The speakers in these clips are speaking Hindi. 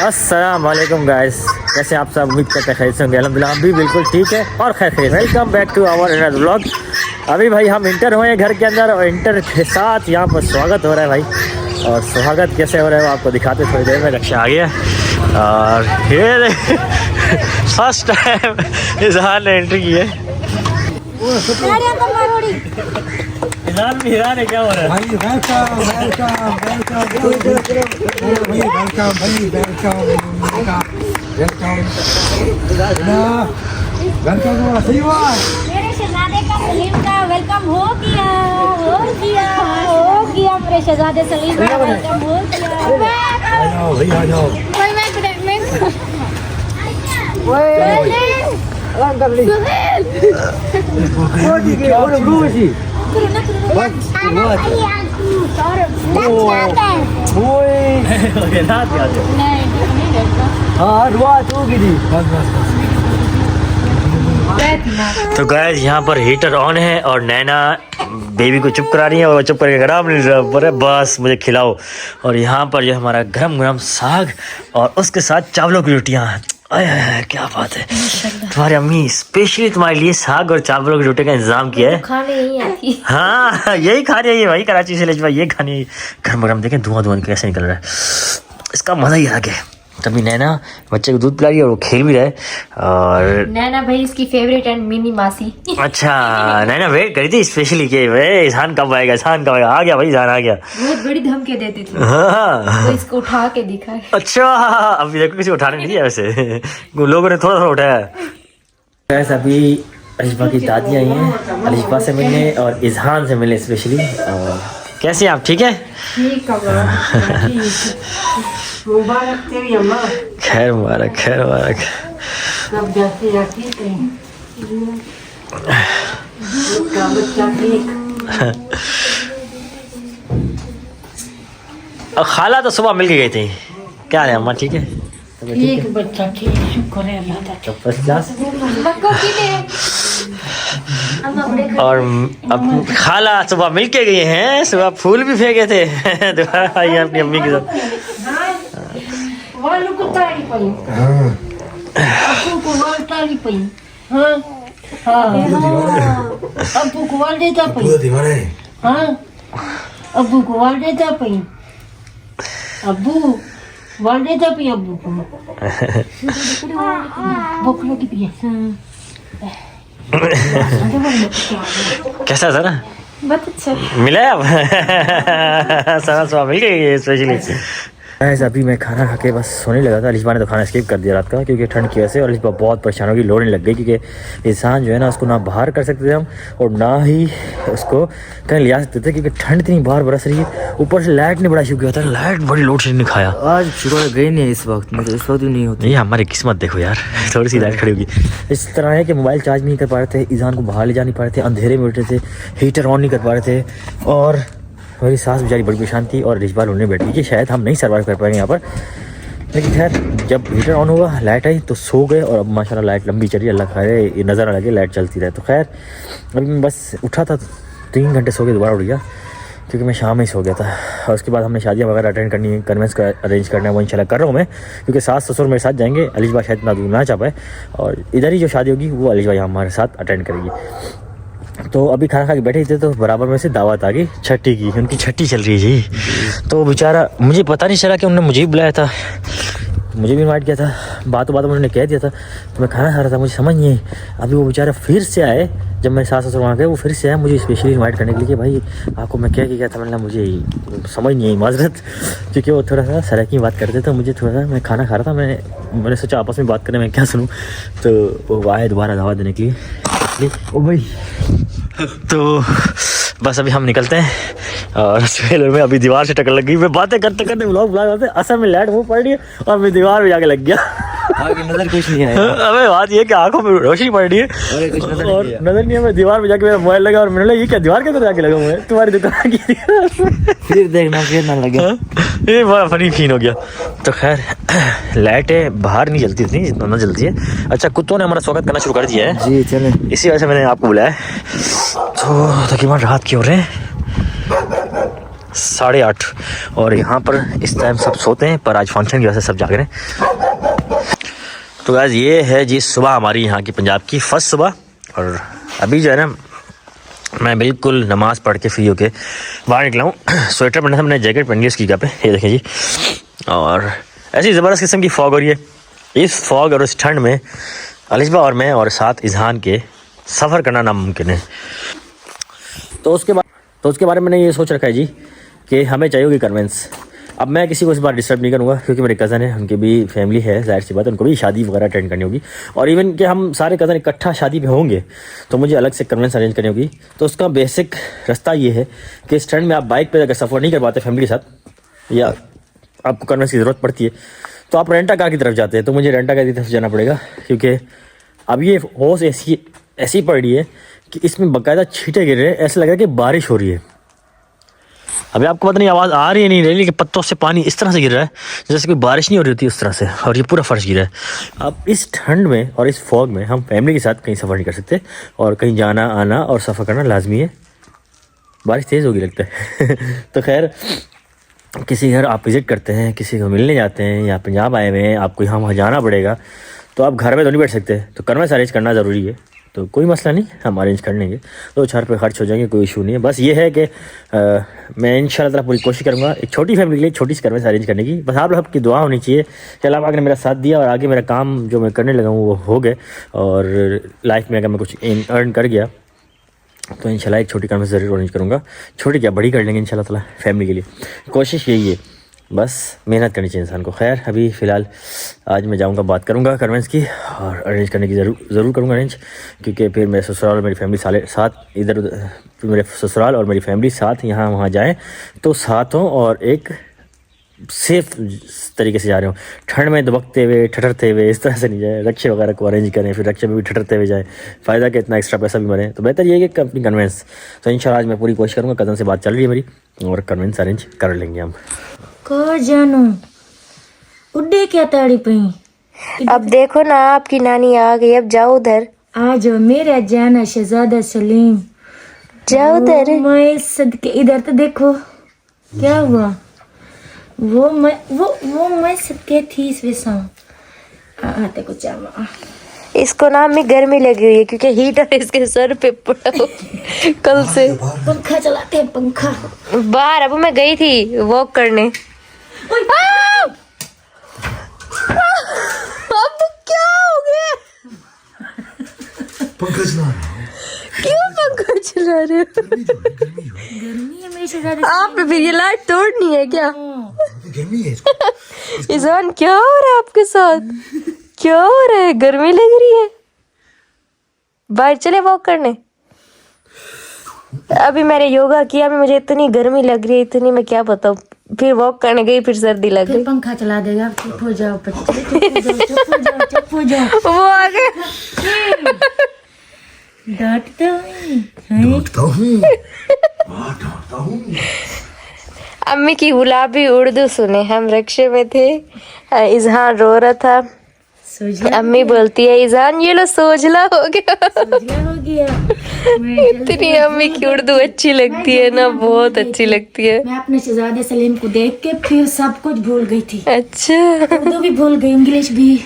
अस्सलाम वालेकुम गाइस, कैसे आप सब? उम्मीद करते हैं खैर से होंगे। अल्हम्दुलिल्लाह हम भी बिल्कुल ठीक है और खैर। Welcome back to our another vlog. अभी भाई हम इंटर हुए हैं घर के अंदर और इंटर के साथ यहाँ पर स्वागत हो रहा है भाई। और स्वागत कैसे हो रहा है वो आपको दिखाते थोड़ी देर में। रक्षा आ गया और ये फर्स्ट टाइम इजहार ने एंट्री की है। इजहार भी हैरान है क्या हो रहा है भाई। वेलकम वेलकम वेलकम सही बात। मेरे शहजादे का सलीम का वेलकम हो गया मेरे शहजादे सलीम का वेलकम हो गया। भाई आ जाओ। तो गाइस यहाँ पर हीटर ऑन है और नैना बेबी को चुप करा रही है और चुप करके गरम नहीं रहा, बोले बस मुझे खिलाओ। और यहाँ पर जो हमारा गरम गरम साग और उसके साथ चावलों की रोटियाँ। आय क्या बात है, तुम्हारी अम्मी स्पेशली तुम्हारे लिए साग और चावलों की रोटी का इंतजाम किया है। खाने यही आती। हाँ यही खा रही है भाई, कराची से ले जाओ ये खानी। गरम गरम देखें धुआं कैसे निकल रहा है, इसका मजा ही अलग है। तभी नैना बच्चे को दूध पिला रही है और वो खेल भी रहा है। और नैना भाई इसकी फेवरेट एंड मिनी मासी। अच्छा नैना वेट करी थी स्पेशली कि भाई ईशान कब आएगा, ईशान कब आएगा। आ गया भाई, ईशान आ गया। बहुत बड़ी धमकी देती थी। हाँ तो इसको उठा के दिखा। अच्छा अभी देखो किसी उठाने नहीं दिया वैसे, लोगों ने थोड़ा थोड़ा उठाया। वैसे अभी अलिशबा की दादी आई हैं अलिशबा से मिलने और इजहान से मिलने स्पेशली। कैसे आप? ठीक है मुबारक तेरी अम्मा। खैर मुबारक, खैर मुबारक। सब जाती जाती का बच्चा ठीक। और खाला तो सुबह मिल के गई थी। क्या है अम्मा, ठीक है? ठीक बच्चा ठीक, शुक्र है अल्लाह का। तो फर्स्ट क्लास। और अब खाला सुबह मिल के गई हैं, सुबह फूल भी फेंके थे आई अपनी अम्मी के साथ। वालू को तारी पई। अबू को वाल तारी पई। हाँ हाँ अबू को वाल देता पई। हाँ अबू को वाल देता पई। अबू वाल देता पई अबू को। बकरा की पिए। कैसा था ना? बहुत अच्छा मिला है अब सारा सुबह मिल गई स्पेशली। अभी मैं खाना खा के बस सोने लगा था। अलिशबा ने तो खाना स्किप कर दिया रात का क्योंकि ठंड की वजह से। और अलिशबा बहुत परेशान होगी, लोड़ने लग गई क्योंकि इंसान जो है ना उसको ना बाहर कर सकते थे हम और ना ही उसको कहीं ले जा सकते थे क्योंकि ठंड इतनी बाहर बरस रही है। ऊपर से लाइट ने बड़ा इशू किया था, लाइट बड़ी लोड शेडिंग ने खाया। आज शुक्र गई नहीं इस वक्त में, तो इस वक्त भी नहीं होती। ये हमारी किस्मत देखो यार, थोड़ी सी लाइट खड़ी होगी। इस तरह है कि मोबाइल चार्ज नहीं कर पा रहे थे, ईजान को बाहर ले जा नहीं पा रहे थे, अंधेरे में बैठे थे, हीटर ऑन नहीं कर पा रहे थे। और मेरी सास बेचारी बड़ी परेशान थी और अलिशबा रोने बैठ गई कि शायद हम नहीं सर्वाइव कर पाएंगे यहाँ पर। लेकिन खैर जब हीटर ऑन हुआ, लाइट आई तो सो गए। और अब माशाल्लाह लाइट लंबी चली, अल्लाह खाए ये नज़र ना लगे लाइट चलती रहे। तो खैर अभी मैं बस उठा था 3 घंटे सो के दोबारा उठ गया क्योंकि मैं शाम में ही सो गया था। और उसके बाद हमने शादियाँ वगैरह अटेंड करनी है, कन्वेंस का अरेंज करना है, वो इंशाल्लाह कर रहा हूँ मैं क्योंकि सास ससुर मेरे साथ जाएंगे। अलिशबा शायद इतना दूर ना जा पाए और इधर ही जो शादी होगी वो अलिशबा यहाँ हमारे साथ अटेंड करेगी। तो अभी खाना खा के बैठे थे तो बराबर में से दावत आ गई छठी की, उनकी छठी चल रही है जी। तो बेचारा मुझे पता नहीं चला कि उन्होंने मुझे भी बुलाया था, मुझे भी इन्वाइट किया था। बातों में उन्होंने कह दिया था तो मैं खाना खा रहा था, मुझे समझ नहीं आई। अभी वो बेचारा फिर से आए, जब मेरे सास ससुर वहाँ गए वो फिर से आए मुझे स्पेशली इन्वाइट करने के लिए कि भाई आपको मैं क्या था। मैंने मुझे समझ नहीं आई, माजरत, क्योंकि वो थोड़ा सा सराकी बात करते तो मुझे थोड़ा सा, मैं खाना खा रहा था, मैंने सोचा आपस में बात करने में क्या सुनूँ। तो वो आए दोबारा दावत देने के लिए। ओ भाई तो बस अभी हम निकलते हैं और ट्रेलर में अभी दीवार से टक्कर लग गई। मैं बातें करते करते व्लॉग बनाते असल में लाइट मुँह पड़ रही है और मैं दीवार में जाके लग गया। आगे नजर कुछ नहीं है। अबे बात ये कि आंखों में रोशनी पड़ रही है और नजर नहीं है। मैं दीवार में जाके मेरा मोबाइल लगा और मैंने लगा ये क्या दीवार के अंदर जाके लगा मैं तुम्हारी दुकान की। फिर देखना फिर ना लगे। ये बड़ा फनी सीन हो गया। तो खैर लाइटें बाहर नहीं जलती इतनी जितना ना जलती है। अच्छा कुत्तों ने हमारा स्वागत करना शुरू कर दिया है जी, चले। इसी वजह से मैंने आपको बुलाया। तो तकरीबन रात की हो रहे हैं 8:30 और यहाँ पर इस टाइम सब सोते हैं, पर आज फंक्शन की वजह से सब जाग रहे हैं। तो गाइस ये है जी सुबह हमारी यहाँ की पंजाब की फर्स्ट सुबह। और अभी जो है ना मैं बिल्कुल नमाज़ पढ़ के फ्री होके बाहर निकला हूँ। स्वेटर पहना था मैंने, जैकेट पहन ली उसकी जगह पे, ये देखें जी। और ऐसी ज़बरदस्त किस्म की फॉग हो रही है। इस फॉग और इस ठंड में अलिशबा और मैं और साथ इजहान के सफ़र करना नामुमकिन है। तो उसके बारे में मैंने ये सोच रखा है जी कि हमें चाहिए होगी कन्वेंस। अब मैं किसी को इस बार डिस्टर्ब नहीं करूँगा क्योंकि मेरे कज़न है, उनकी भी फैमिली है, जाहिर सी बात है उनको भी शादी वगैरह अटेंड करनी होगी। और इवन कि हम सारे कज़न इकट्ठा शादी पे होंगे तो मुझे अलग से कन्वेंस अरेंज करनी होगी। तो उसका बेसिक रास्ता ये है कि इस ठंड में आप बाइक पर अगर सफ़र नहीं कर पाते फैमिली के साथ या आपको कन्वेंस की ज़रूरत पड़ती है तो आप रेंटा कार की तरफ जाते हैं। तो मुझे रेंटा कार की तरफ जाना पड़ेगा क्योंकि अब ये होश ऐसी पड़ रही है कि इसमें बाकायदा छींटे गिर रहे हैं, ऐसा लग रहा है कि बारिश हो रही है। अभी आपको पता नहीं आवाज़ आ रही है नहीं रही, लेकिन पत्तों से पानी इस तरह से गिर रहा है जैसे कोई बारिश नहीं हो रही होती उस तरह से, और ये पूरा फर्श गिरा है। अब इस ठंड में और इस फॉग में हम फैमिली के साथ कहीं सफ़र नहीं कर सकते और कहीं जाना आना और सफ़र करना लाजमी है। बारिश तेज़ होगी लगता है। तो खैर किसी घर आप विज़िट करते हैं, किसी को मिलने जाते हैं या पंजाब आए हुए हैं, आपको यहाँ वहाँ जाना पड़ेगा तो आप घर में तो नहीं बैठ सकते, तो कन्वेंस अरेंज करना ज़रूरी है। तो कोई मसला नहीं, हम अरेंज कर लेंगे, 2-4 रुपये खर्च हो जाएंगे, कोई इशू नहीं है। बस ये है कि मैं इंशाल्लाह ताला पूरी कोशिश करूँगा एक छोटी फैमिली के लिए छोटी सी कन्वेंस अरेंज करने की। बस आप लोग की दुआ होनी चाहिए कि अल्लाह पाक ने मेरा साथ दिया और आगे मेरा काम जो मैं करने लगा हूँ वो हो गए, और लाइफ में अगर मैं कुछ अर्न कर गया तो इंशाल्लाह एक छोटी कन्वेंस ज़रूर अरेंज करूँगा। छोटी क्या बड़ी कर लेंगे इंशाल्लाह ताला फैमिली के लिए। कोशिश यही है, बस मेहनत करनी चाहिए इंसान को। खैर अभी फ़िलहाल आज मैं जाऊंगा, बात करूंगा कन्वेंस की और अरेंज करने की ज़रूर करूंगा अरेंज, क्योंकि फिर मेरे ससुराल और मेरी फैमिली साथ इधर मेरे ससुराल और मेरी फैमिली साथ यहाँ वहाँ जाएं तो साथ हों और एक सेफ तरीके से जा रहे हो। ठंड में दुबकते हुए ठठरते हुए इस तरह से नहीं जाए, रक्षे वगैरह को अरेंज करें फिर रक्षे में भी ठठरते हुए जाए, फ़ायदा कि इतना एक्स्ट्रा पैसा भी मरे। तो बेहतर ये है कि अपनी कन्वेंस, तो इंशाल्लाह आज मैं पूरी कोशिश करूँगा, कज़न से बात चल रही है मेरी और कन्वेंस अरेंज कर लेंगे हम। को जानू उड्डे क्या ताड़ी पई। अब देखो ना आपकी नानी आ गई, अब जाओ उधर, आ जाओ मेरा जाना शहजादा सलीम, जाओ उधर। मैं सदके इधर तो देखो क्या हुआ। वो मैं सदके थी इस वैसा देखो चामा। इसको ना में गर्मी लगी हुई है क्योंकि हीटर इसके सर पे पड़ा कल से। पंखा चलाते हैं पंखा बाहर। अब मैं गई थी वॉक करने। अब क्या हो गया? पंखा चला क्यों पंखा चला रहे हो? गर्मी है मेरे शहजादे। आपने फिर ये लाइट तोड़नी है क्या? गर्मी है इज़ान क्या हो रहा है आपके साथ? क्या हो रहा है? गर्मी लग रही है, बाहर चले वॉक करने। अभी मैंने योगा किया, मुझे इतनी गर्मी लग रही है, इतनी मैं क्या बताऊँ। फिर वॉक करने गई, फिर सर्दी लग गई। पंखा चला देगा। चुप हो जाओ बच्चे, चुप हो जाओ। वो आ गया। डांटता हूँ अम्मी की गुलाबी उर्दू सुने। हम रिक्शे में थे, इजहान रो रहा था, सोचला अम्मी बोलती है इजहान ये लो सोजला हो गया। हो गया। इतनी अम्मी की उर्दू अच्छी लगती है ना, बहुत अच्छी लगती है। मैं अपने शहजादे सलीम को देख के फिर सब कुछ भूल गई थी। अच्छा, उर्दू भी भूल गई, इंग्लिश भी,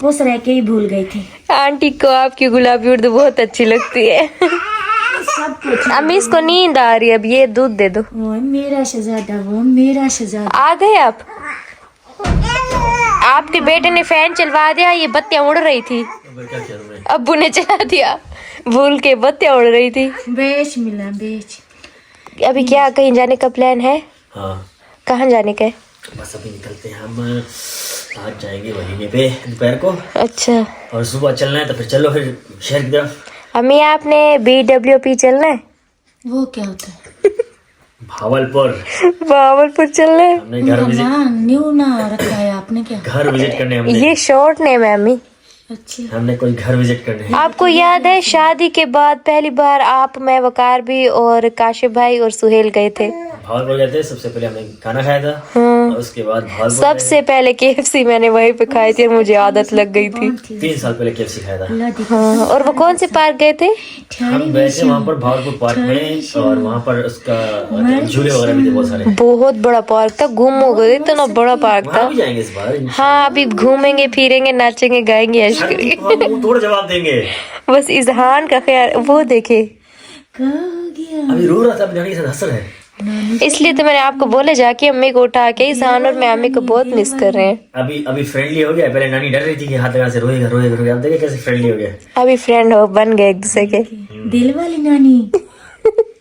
बस रह के ही भूल गई थी। आंटी को आपकी गुलाबी उर्दू बहुत अच्छी लगती है। सब कुछ। अम्मी इसको नींद आ रही है, अब ये दूध दे दो। वो मेरा शहजादा, वो मेरा शहजादा। आ गए आप? आपके बेटे ने फैन चलवा दिया, ये बत्तियां उड़ रही थी, अब्बू ने चला दिया भूल के, बत्तियां उड़ रही थी। बेच मिला बेच। अभी क्या कहीं जाने का प्लान है? हाँ कहाँ जाने का है? बस अभी निकलते हैं हम, आज जाएंगे वलीमे पे दोपहर को, अच्छा, और सुबह चलना है तो फिर चलो फिर शहर की तरफ। अम्मी आपने BWP चलना है? वो क्या होता है? भावलपुर चलना है। हमने घर विजिट, ना न्यू ना रखा है आपने क्या? घर विजिट करने हमने, ये शॉर्ट नेम है अम्मी। अच्छा, हमने कोई घर विजिट करने है। आपको याद है शादी के बाद पहली बार आप, मैं, वकार भी और काशिफ भाई और सुहेल गए थे? भावलपुर गए थे, सबसे पहले हमने खाना खाया था और उसके बाद भावलपुर सबसे पहले KFC मैंने वहीं पे खाई थी और मुझे आदत लग गई थी। 3 साल पहले KFC खाया था। हाँ, और वो कौन से पार्क गए थे? हम गए थे वहाँ पर भावलपुर पार्क में और वहाँ पर उसका झूले वगैरह भी थे बहुत सारे। बहुत बड़ा पार्क था, गुम हो गए, इतना बड़ा पार्क था। वहाँ भी जाएंगे इस बार। हाँ, अभी घूमेंगे फिरेंगे नाचेंगे गाएंगे ऐश करेंगे। थोड़ा जवाब देंगे। बस इजहान का ख्याल वो देखे, अभी रो रहा था, अभी नानी के साथ हंस रहा है। इसलिए तो मैंने आपको बोले जाके अम्मी को उठा के। इजहान और मैं अम्मी को बहुत मिस कर रहे हैं। अभी फ्रेंडली हो गया। पहले नानी डर रही थी कि हाथ लगा से रोएगा रोएगा रोएगा, अब देखिए कैसे फ्रेंडली हो गया। अभी फ्रेंड हो बन गए एक दूसरे के। दिल वाली नानी।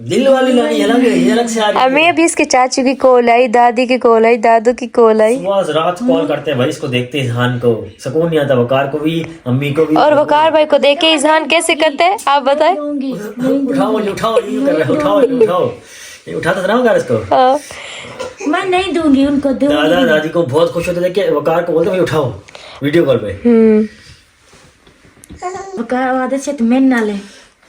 दिल वाली नानी अलग है, ये अलग से आ रही है। अम्मी अभी इसके चाचू की कॉल आई, दादी की कॉल आई, दादू की कॉल आई। सुबह रात कॉल करते हैं भाई, इसको देखते हैं इजहान को सुकून नहीं आता, वकार को भी अम्मी को भी। और वकार भाई को देखे इजहान कैसे करते हैं आप बताएं? उठाओ ये उठाओ, ये कर रहे हैं, उठाओ ये उठाओ, ये उठाता था ना वकार इसको। हाँ। मैं नहीं दूंगी उनको, दूंगी। दादा दादी को बहुत खुश होते थे कि वकार को बोलते भाई उठाओ वीडियो कॉल पे। आदत से तो मैं ना ले।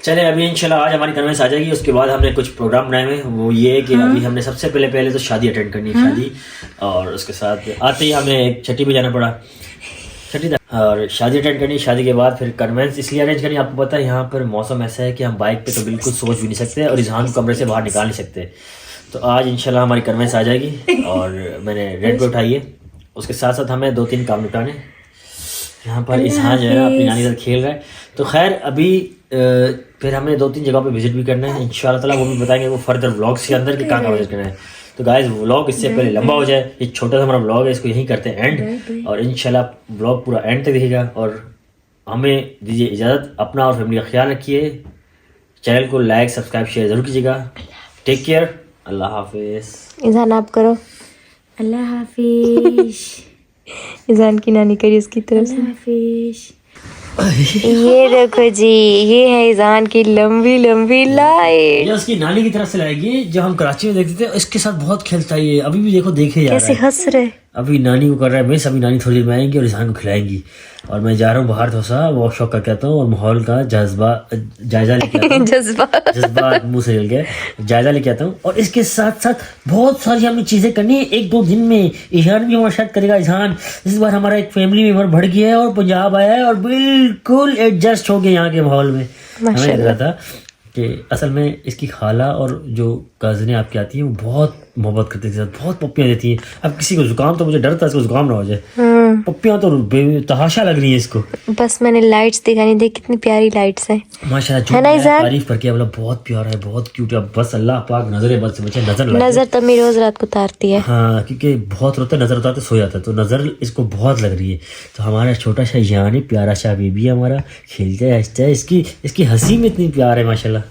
चले अभी इंशाल्लाह आज हमारी कन्वेंस आ जाएगी। उसके बाद हमने कुछ प्रोग्राम बनाए हुए हैं, वो ये है कि अभी हमने सबसे पहले तो शादी अटेंड करनी है, शादी। और उसके साथ आते ही हमें एक छठी पे जाना पड़ा, छठी और शादी अटेंड करनी। शादी के बाद फिर कन्वेंस इसलिए अरेंज करनी, आपको पता है यहाँ पर मौसम ऐसा है कि हम बाइक पे तो बिल्कुल सोच भी नहीं सकते और इजहान को कमरे से बाहर निकाल नहीं सकते। तो आज इंशाल्लाह हमारी कन्वेंस आ जाएगी और मैंने रेड पे उठाई है। उसके साथ साथ हमें 2-3 काम निपटाने। यहाँ पर इजहान जो है ना अपनी नानी के साथ खेल रहा है। तो खैर अभी फिर हमें 2-3 जगह पे विजिट भी करना है इंशाल्लाह ताला, वो भी बताएंगे वो फर्दर व्लॉग्स के अंदर कि कहाँ विजिट करना है। तो गाइस व्लॉग इससे पहले लंबा हो जाए, ये छोटा सा हमारा व्लॉग है, इसको यहीं करते हैं एंड। और इंशाल्लाह व्लॉग पूरा एंड तक दिखेगा और हमें दीजिए इजाज़त। अपना और फैमिली का ख्याल रखिए, चैनल को लाइक सब्सक्राइब शेयर जरूर कीजिएगा। टेक केयर, अल्लाह हाफिज। इजहान आप करो। अल्लाह हाफिज। इजहान की नानी करी उसकी तरफ से। अल्लाह हाफिज। ये देखो जी, ये है इजहान की लंबी लंबी लाइट। ये उसकी नानी की तरफ से लाएगी, जो हम कराची में देखते थे। इसके साथ बहुत खेलता है ये, अभी भी देखो देखे जा रहा कैसे है। हंस रहे। अभी नानी को कर रहा है मिस, अभी नानी थोड़ी देर में आएंगी और इजहान को खिलाएंगी। और मैं जा रहा हूँ बाहर, थोड़ा सा वॉक शॉक करके आता हूँ और माहौल का जायजा लेके आता हूँ। जज्बात मुंह से निकल गया, जायजा लेके आता हूँ। और इसके साथ साथ बहुत सारी हमें चीजें करनी है 1-2 दिन में। इजहान भी हमारा शायद करेगा। इजहान इस बार हमारा एक फैमिली मेंबर बढ़ गया है और पंजाब आया है और बिल्कुल एडजस्ट हो गया यहाँ के माहौल में। हमें लग रहा था कि असल में इसकी खाला और जो कज़नें आपकी आती हैं वो बहुत मोहब्बत करती है, बहुत पप्पियाँ देती हैं। अब किसी को जुकाम, तो मुझे डर था इसको जुकाम ना हो जाए। पप्पियाँ तो तहाशा लग रही है इसको। बस मैंने लाइट्स दिखानी, देख कितनी प्यारी लाइट्स हैं माशाल्लाह। है ना इजहान? तारीफ करके मतलब बहुत प्यारा है, बहुत क्यूट है। बस अल्लाह पाक नजर बद से बचे, नजर लगे। नजर तो मेरी रोज रात को उतारती है। हाँ, क्योंकि बहुत रोता है, नजर उतारते सो जाता है, तो नजर इसको बहुत लग रही है। तो हमारा छोटा सा इजहान है, प्यारा सा बेबी है हमारा, खेलता है हंसता है। इसकी हंसी में इतनी प्यार है माशाल्लाह।